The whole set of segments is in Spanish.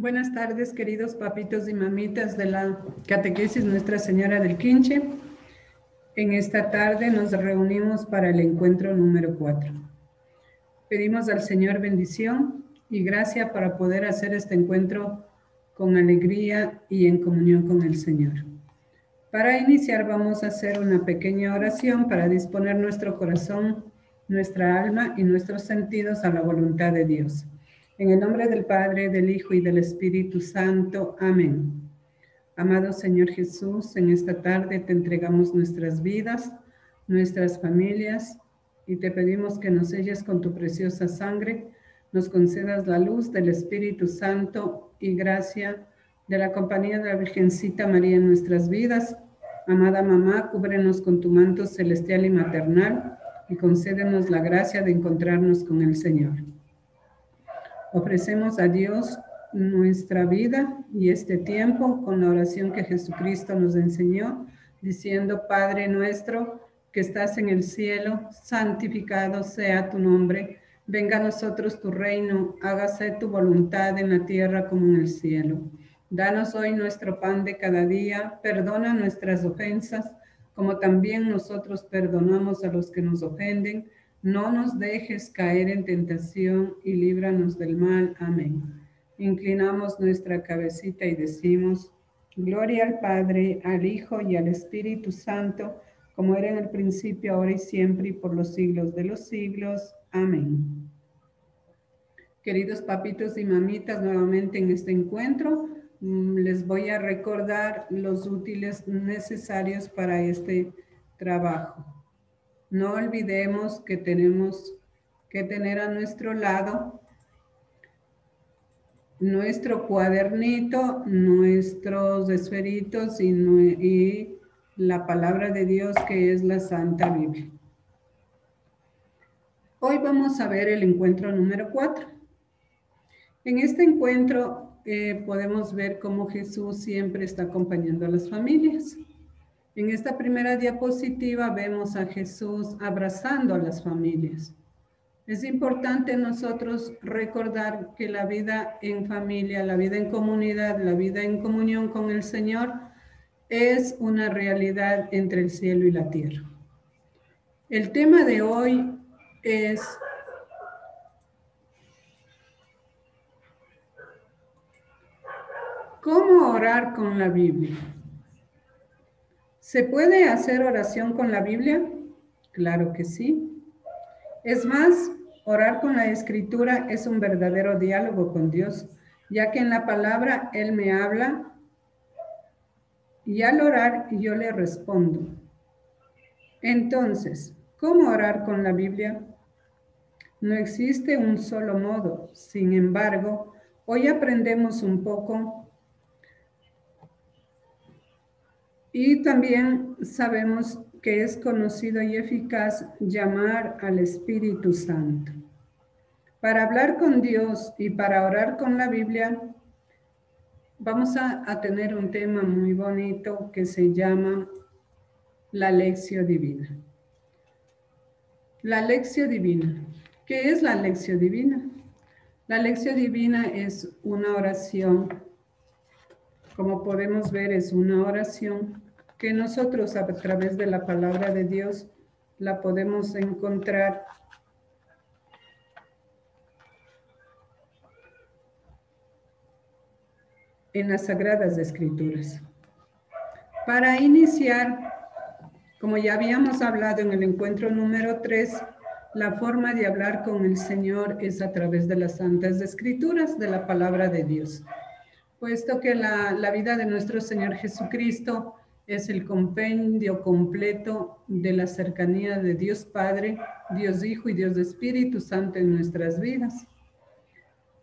Buenas tardes, queridos papitos y mamitas de la Catequesis Nuestra Señora del Quinche. En esta tarde nos reunimos para el encuentro número 4. Pedimos al Señor bendición y gracia para poder hacer este encuentro con alegría y en comunión con el Señor. Para iniciar vamos a hacer una pequeña oración para disponer nuestro corazón, nuestra alma y nuestros sentidos a la voluntad de Dios. En el nombre del Padre, del Hijo y del Espíritu Santo. Amén. Amado Señor Jesús, en esta tarde te entregamos nuestras vidas, nuestras familias, y te pedimos que nos selles con tu preciosa sangre, nos concedas la luz del Espíritu Santo y gracia de la compañía de la Virgencita María en nuestras vidas. Amada mamá, cúbrenos con tu manto celestial y maternal y concédenos la gracia de encontrarnos con el Señor. Ofrecemos a Dios nuestra vida y este tiempo con la oración que Jesucristo nos enseñó, diciendo: Padre nuestro que estás en el cielo, santificado sea tu nombre. Venga a nosotros tu reino, hágase tu voluntad en la tierra como en el cielo. Danos hoy nuestro pan de cada día, perdona nuestras ofensas, como también nosotros perdonamos a los que nos ofenden. No nos dejes caer en tentación y líbranos del mal. Amén. Inclinamos nuestra cabecita y decimos: Gloria al Padre, al Hijo y al Espíritu Santo, como era en el principio, ahora y siempre, y por los siglos de los siglos. Amén. Queridos papitos y mamitas, nuevamente en este encuentro, les voy a recordar los útiles necesarios para este trabajo. No olvidemos que tenemos que tener a nuestro lado nuestro cuadernito, nuestros esferitos y la palabra de Dios, que es la Santa Biblia. Hoy vamos a ver el encuentro número 4. En este encuentro podemos ver cómo Jesús siempre está acompañando a las familias. En esta primera diapositiva vemos a Jesús abrazando a las familias. Es importante nosotros recordar que la vida en familia, la vida en comunidad, la vida en comunión con el Señor es una realidad entre el cielo y la tierra. El tema de hoy es ¿cómo orar con la Biblia? ¿Se puede hacer oración con la Biblia? Claro que sí. Es más, orar con la Escritura es un verdadero diálogo con Dios, ya que en la palabra Él me habla y al orar yo le respondo. Entonces, ¿cómo orar con la Biblia? No existe un solo modo. Sin embargo, hoy aprendemos un poco y también sabemos que es conocido y eficaz llamar al Espíritu Santo. Para hablar con Dios y para orar con la Biblia, vamos a tener un tema muy bonito que se llama la Lección Divina. La Lección Divina. ¿Qué es la Lección Divina? La Lección Divina es una oración. Como podemos ver, es una oración que nosotros a través de la palabra de Dios la podemos encontrar en las Sagradas Escrituras. Para iniciar, como ya habíamos hablado en el encuentro número 3, la forma de hablar con el Señor es a través de las Santas Escrituras, de la palabra de Dios. Puesto que la vida de nuestro Señor Jesucristo es el compendio completo de la cercanía de Dios Padre, Dios Hijo y Dios Espíritu Santo en nuestras vidas.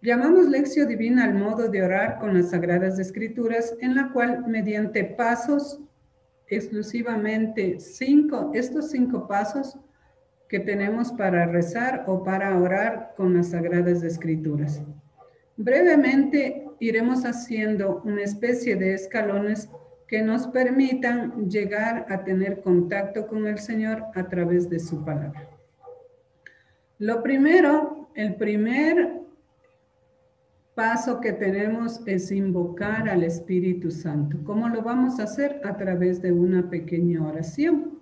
Llamamos Lección Divina al modo de orar con las Sagradas Escrituras, en la cual mediante pasos, exclusivamente estos 5 pasos que tenemos para rezar o para orar con las Sagradas Escrituras. Brevemente iremos haciendo una especie de escalones que nos permitan llegar a tener contacto con el Señor a través de su palabra. Lo primero, el primer paso que tenemos es invocar al Espíritu Santo. ¿Cómo lo vamos a hacer? A través de una pequeña oración.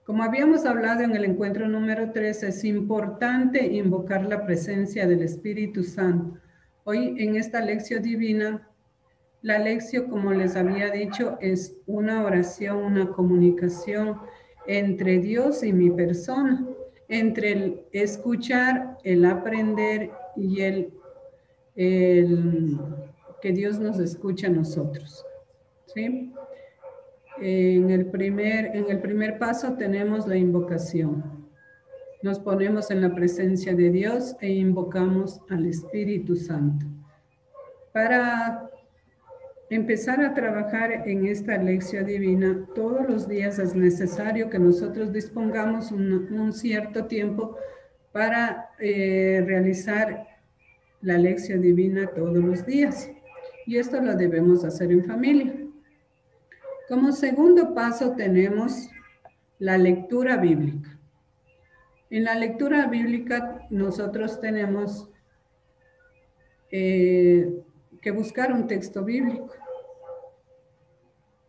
Como habíamos hablado en el encuentro número 3, es importante invocar la presencia del Espíritu Santo. Hoy en esta lección divina, la lección, como les había dicho, es una oración, una comunicación entre Dios y mi persona, entre el escuchar, el aprender y el que Dios nos escucha a nosotros. ¿Sí? En el primer paso tenemos la invocación. Nos ponemos en la presencia de Dios e invocamos al Espíritu Santo. Para empezar a trabajar en esta lección divina, todos los días es necesario que nosotros dispongamos un cierto tiempo para realizar la lección divina todos los días. Y esto lo debemos hacer en familia. Como segundo paso tenemos la lectura bíblica. En la lectura bíblica nosotros tenemos que buscar un texto bíblico.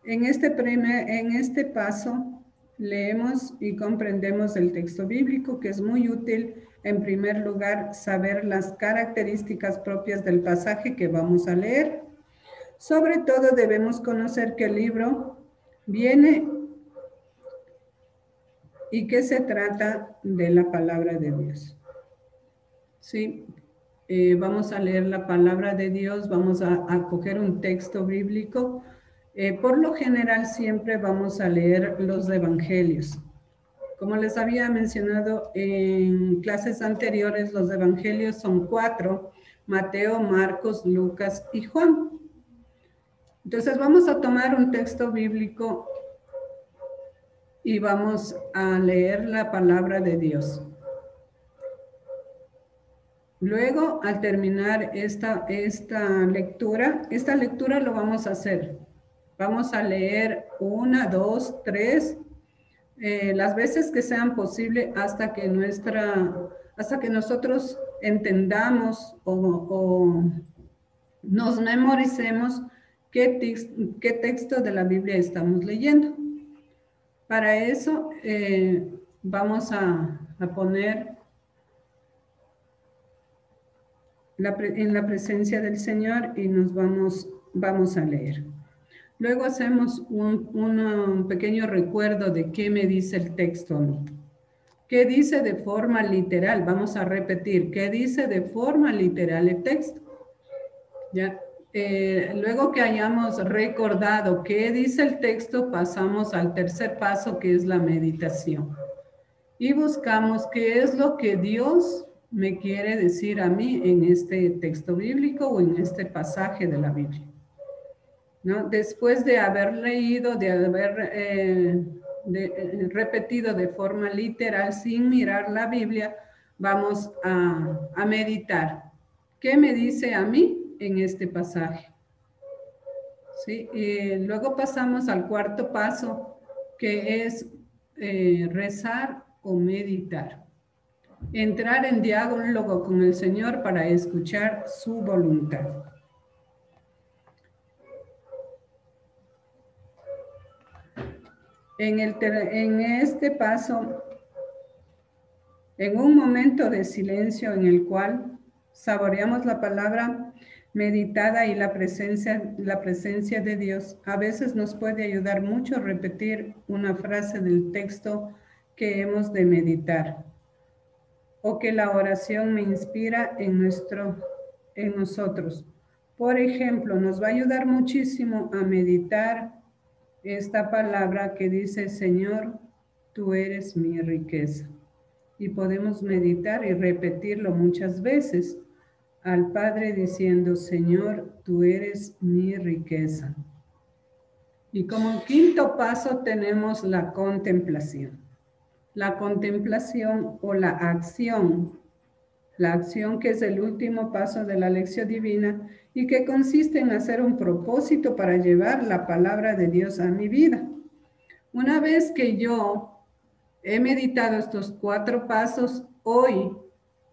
En este paso leemos y comprendemos el texto bíblico, que es muy útil, en primer lugar, saber las características propias del pasaje que vamos a leer. Sobre todo debemos conocer que el libro viene y que se trata de la palabra de Dios. Sí, vamos a leer la palabra de Dios, vamos a coger un texto bíblico. Por lo general siempre vamos a leer los evangelios. Como les había mencionado en clases anteriores, los evangelios son 4, Mateo, Marcos, Lucas y Juan. Entonces vamos a tomar un texto bíblico y vamos a leer la palabra de Dios. Luego, al terminar esta lectura lo vamos a hacer. Vamos a leer 1, 2, 3, las veces que sean posible hasta que nosotros entendamos o nos memoricemos qué texto de la Biblia estamos leyendo. Para eso vamos a poner en la presencia del Señor y nos vamos a leer. Luego hacemos un pequeño recuerdo de qué me dice el texto a mí. ¿Qué dice de forma literal? Vamos a repetir, ¿qué dice de forma literal el texto? ¿Ya? Luego que hayamos recordado qué dice el texto, pasamos al tercer paso, que es la meditación. Y buscamos qué es lo que Dios me quiere decir a mí en este texto bíblico o en este pasaje de la Biblia, ¿no? Después de haber leído, de haber repetido de forma literal sin mirar la Biblia, vamos a meditar. ¿Qué me dice a mí en este pasaje? ¿Sí? Luego pasamos al cuarto paso, que es rezar o meditar. Entrar en diálogo con el Señor para escuchar su voluntad. En este paso, en un momento de silencio en el cual saboreamos la palabra meditada y la presencia de Dios, a veces nos puede ayudar mucho repetir una frase del texto que hemos de meditar, o que la oración me inspira en nosotros. Por ejemplo, nos va a ayudar muchísimo a meditar esta palabra que dice: Señor, tú eres mi riqueza. Y podemos meditar y repetirlo muchas veces al Padre diciendo: Señor, tú eres mi riqueza. Y como quinto paso tenemos la contemplación. La contemplación o la acción que es el último paso de la lección divina y que consiste en hacer un propósito para llevar la palabra de Dios a mi vida. Una vez que yo he meditado estos 4 pasos, hoy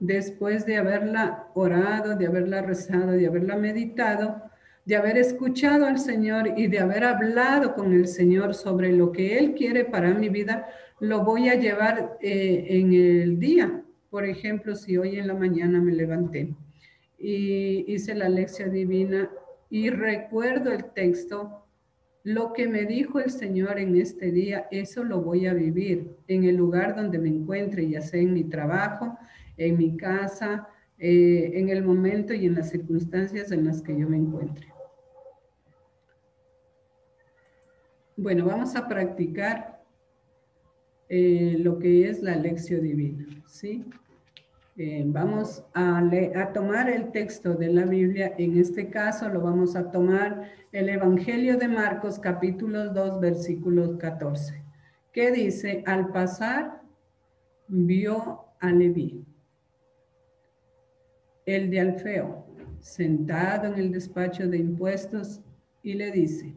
después de haberla orado, de haberla rezado, de haberla meditado, de haber escuchado al Señor y de haber hablado con el Señor sobre lo que Él quiere para mi vida, lo voy a llevar en el día. Por ejemplo, si hoy en la mañana me levanté y hice la lección divina y recuerdo el texto, lo que me dijo el Señor en este día, eso lo voy a vivir en el lugar donde me encuentre, ya sea en mi trabajo, en mi casa, en el momento y en las circunstancias en las que yo me encuentre. Bueno, vamos a practicar lo que es la lección divina, ¿sí? Vamos a tomar el texto de la Biblia. En este caso lo vamos a tomar el Evangelio de Marcos, capítulo 2, versículo 14, que dice: al pasar, vio a Leví, el de Alfeo, sentado en el despacho de impuestos, y le dice: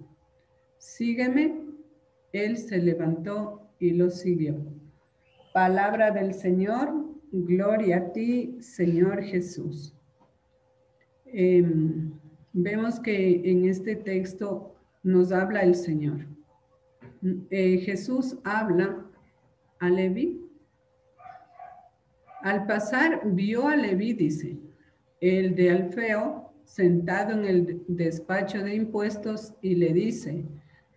sígueme. Él se levantó y lo siguió. Palabra del Señor. Gloria a ti, Señor Jesús. Vemos que en este texto nos habla el Señor. Jesús habla a Leví. Al pasar, vio a Leví, dice, el de Alfeo, sentado en el despacho de impuestos, y le dice: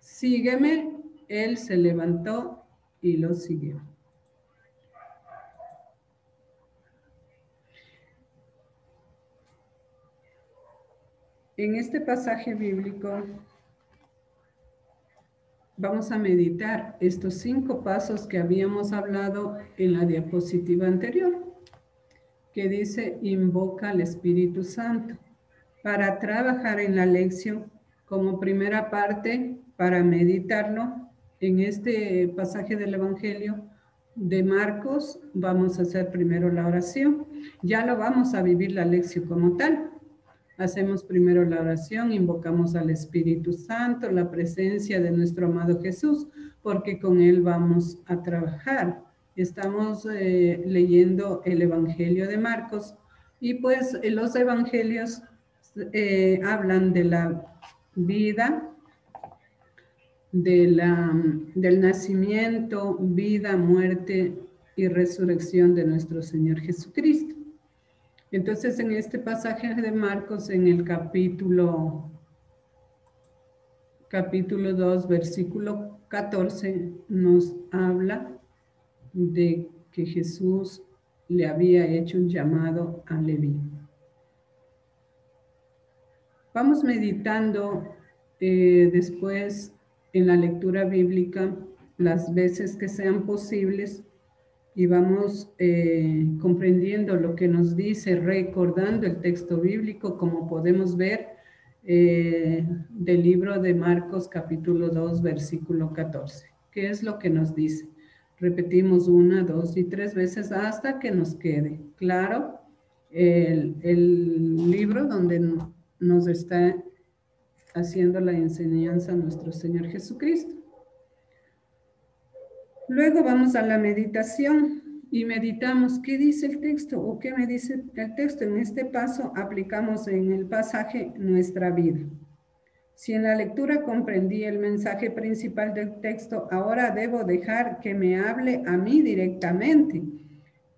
sígueme. Él se levantó y lo siguió. En este pasaje bíblico vamos a meditar estos 5 pasos que habíamos hablado en la diapositiva anterior, que dice: invoca al Espíritu Santo, para trabajar en la lección. Como primera parte, para meditarlo, en este pasaje del Evangelio de Marcos, vamos a hacer primero la oración. Ya lo vamos a vivir la lección como tal. Hacemos primero la oración, invocamos al Espíritu Santo, la presencia de nuestro amado Jesús, porque con Él vamos a trabajar. Estamos leyendo el Evangelio de Marcos, y pues los evangelios hablan de la vida, del nacimiento, vida, muerte y resurrección de nuestro Señor Jesucristo. Entonces, en este pasaje de Marcos, en el capítulo 2, versículo 14, nos habla de que Jesús le había hecho un llamado a Leví. Vamos meditando después en la lectura bíblica las veces que sean posibles, y vamos comprendiendo lo que nos dice, recordando el texto bíblico, como podemos ver del libro de Marcos capítulo 2, versículo 14. ¿Qué es lo que nos dice? Repetimos 1, 2 y 3 veces hasta que nos quede claro el libro donde nos está haciendo la enseñanza nuestro Señor Jesucristo. Luego vamos a la meditación y meditamos qué dice el texto o qué me dice el texto. En este paso aplicamos en el pasaje nuestra vida. Si en la lectura comprendí el mensaje principal del texto, ahora debo dejar que me hable a mí directamente.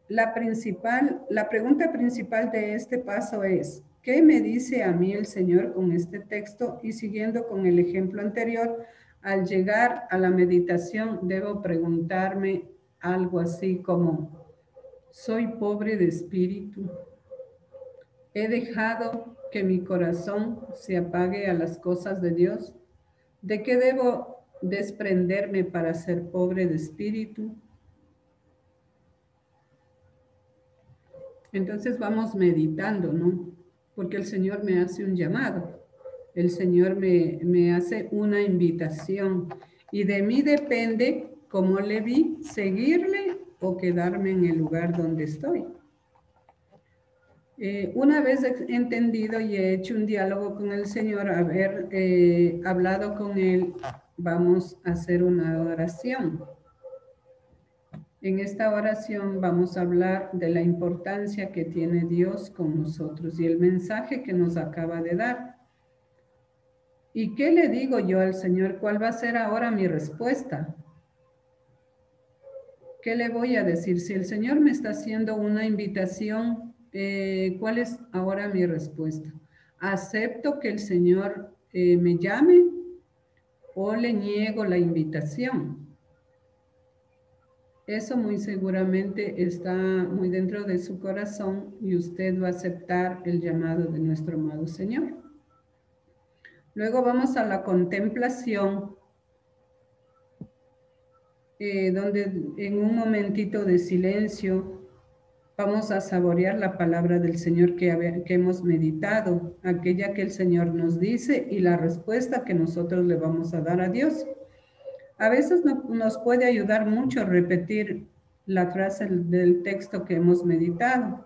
La pregunta principal de este paso es: ¿qué me dice a mí el Señor con este texto? Y siguiendo con el ejemplo anterior, al llegar a la meditación debo preguntarme algo así como: ¿soy pobre de espíritu? ¿He dejado que mi corazón se apague a las cosas de Dios? ¿De qué debo desprenderme para ser pobre de espíritu? Entonces vamos meditando, ¿no? Porque el Señor me hace un llamado, el Señor me hace una invitación, y de mí depende, como Leví, seguirle o quedarme en el lugar donde estoy. Una vez entendido y he hecho un diálogo con el Señor, haber hablado con Él, vamos a hacer una oración. En esta oración vamos a hablar de la importancia que tiene Dios con nosotros y el mensaje que nos acaba de dar. ¿Y qué le digo yo al Señor? ¿Cuál va a ser ahora mi respuesta? ¿Qué le voy a decir? Si el Señor me está haciendo una invitación, ¿cuál es ahora mi respuesta? ¿Acepto que el Señor me llame o le niego la invitación? Eso muy seguramente está muy dentro de su corazón y usted va a aceptar el llamado de nuestro amado Señor. Luego vamos a la contemplación, donde en un momentito de silencio vamos a saborear la palabra del Señor que hemos meditado, aquella que el Señor nos dice y la respuesta que nosotros le vamos a dar a Dios. A veces nos puede ayudar mucho repetir la frase del texto que hemos meditado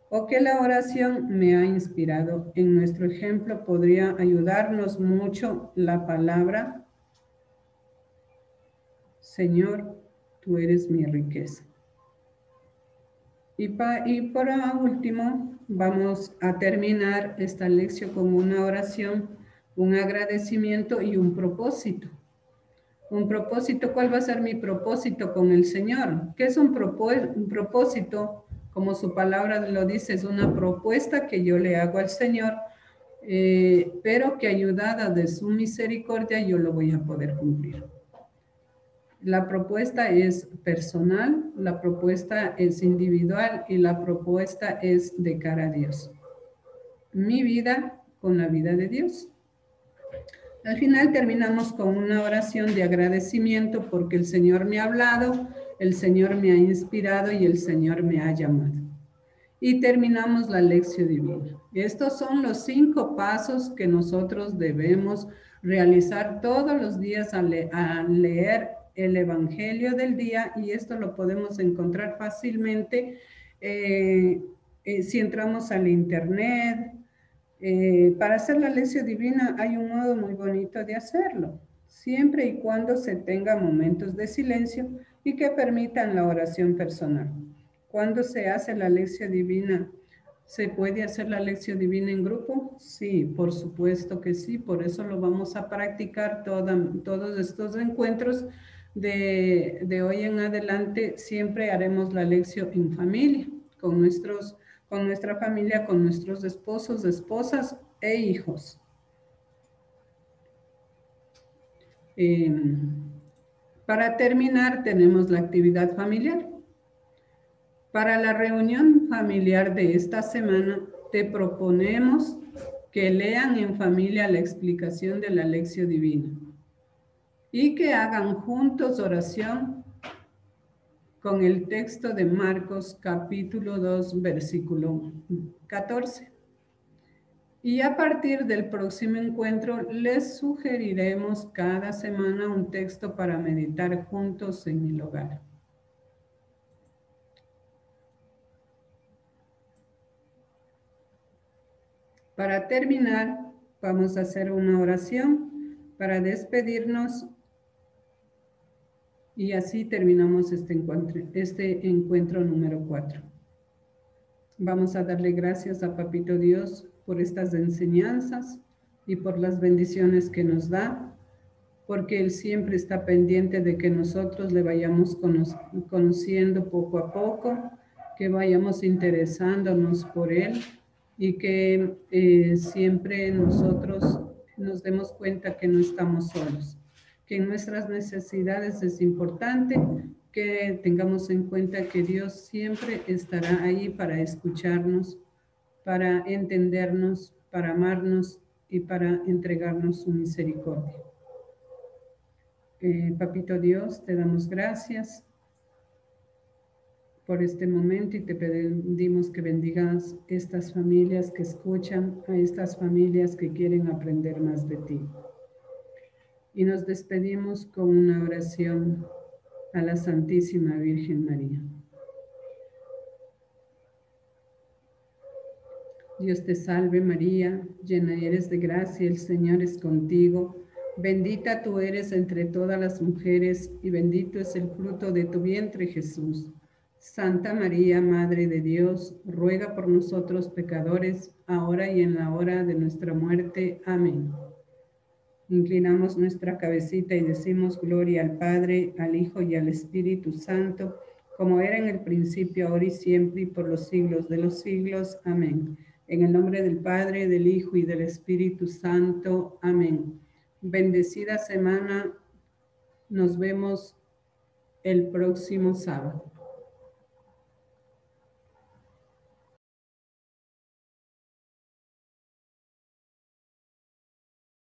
o que la oración me ha inspirado. En nuestro ejemplo podría ayudarnos mucho la palabra: Señor, tú eres mi riqueza. Y por último, vamos a terminar esta lección con una oración, un agradecimiento y un propósito. Un propósito, ¿cuál va a ser mi propósito con el Señor? ¿Qué es un propósito? Como su palabra lo dice, es una propuesta que yo le hago al Señor, pero que ayudada de su misericordia yo lo voy a poder cumplir. La propuesta es personal, la propuesta es individual y la propuesta es de cara a Dios. Mi vida con la vida de Dios. Al final terminamos con una oración de agradecimiento porque el Señor me ha hablado, el Señor me ha inspirado y el Señor me ha llamado. Y terminamos la lección divina. Estos son los 5 pasos que nosotros debemos realizar todos los días al leer el Evangelio del día, y esto lo podemos encontrar fácilmente si entramos al internet. Para hacer la lección divina hay un modo muy bonito de hacerlo, siempre y cuando se tenga momentos de silencio y que permitan la oración personal. ¿Cuándo se hace la lección divina? ¿Se puede hacer la lección divina en grupo? Sí, por supuesto que sí. Por eso lo vamos a practicar todos estos encuentros. De hoy en adelante siempre haremos la lección en familia, con nuestra familia, con nuestros esposos, esposas e hijos. Para terminar, tenemos la actividad familiar. Para la reunión familiar de esta semana, te proponemos que lean en familia la explicación de la lección divina y que hagan juntos oración con el texto de Marcos capítulo 2, versículo 14. Y a partir del próximo encuentro, les sugeriremos cada semana un texto para meditar juntos en el hogar. Para terminar, vamos a hacer una oración para despedirnos y así terminamos este encuentro número 4. Vamos a darle gracias a Papito Dios por estas enseñanzas y por las bendiciones que nos da, porque Él siempre está pendiente de que nosotros le vayamos conociendo poco a poco, que vayamos interesándonos por Él y que siempre nosotros nos demos cuenta que no estamos solos, que en nuestras necesidades es importante que tengamos en cuenta que Dios siempre estará ahí para escucharnos, para entendernos, para amarnos y para entregarnos su misericordia. Papito Dios, te damos gracias por este momento y te pedimos que bendigas estas familias que escuchan, a estas familias que quieren aprender más de ti. Y nos despedimos con una oración a la Santísima Virgen María. Dios te salve María, llena eres de gracia, el Señor es contigo. Bendita tú eres entre todas las mujeres, y bendito es el fruto de tu vientre, Jesús. Santa María, Madre de Dios, ruega por nosotros pecadores, ahora y en la hora de nuestra muerte. Amén. Inclinamos nuestra cabecita y decimos gloria al Padre, al Hijo y al Espíritu Santo, como era en el principio, ahora y siempre, y por los siglos de los siglos. Amén. En el nombre del Padre, del Hijo y del Espíritu Santo. Amén. Bendecida semana. Nos vemos el próximo sábado.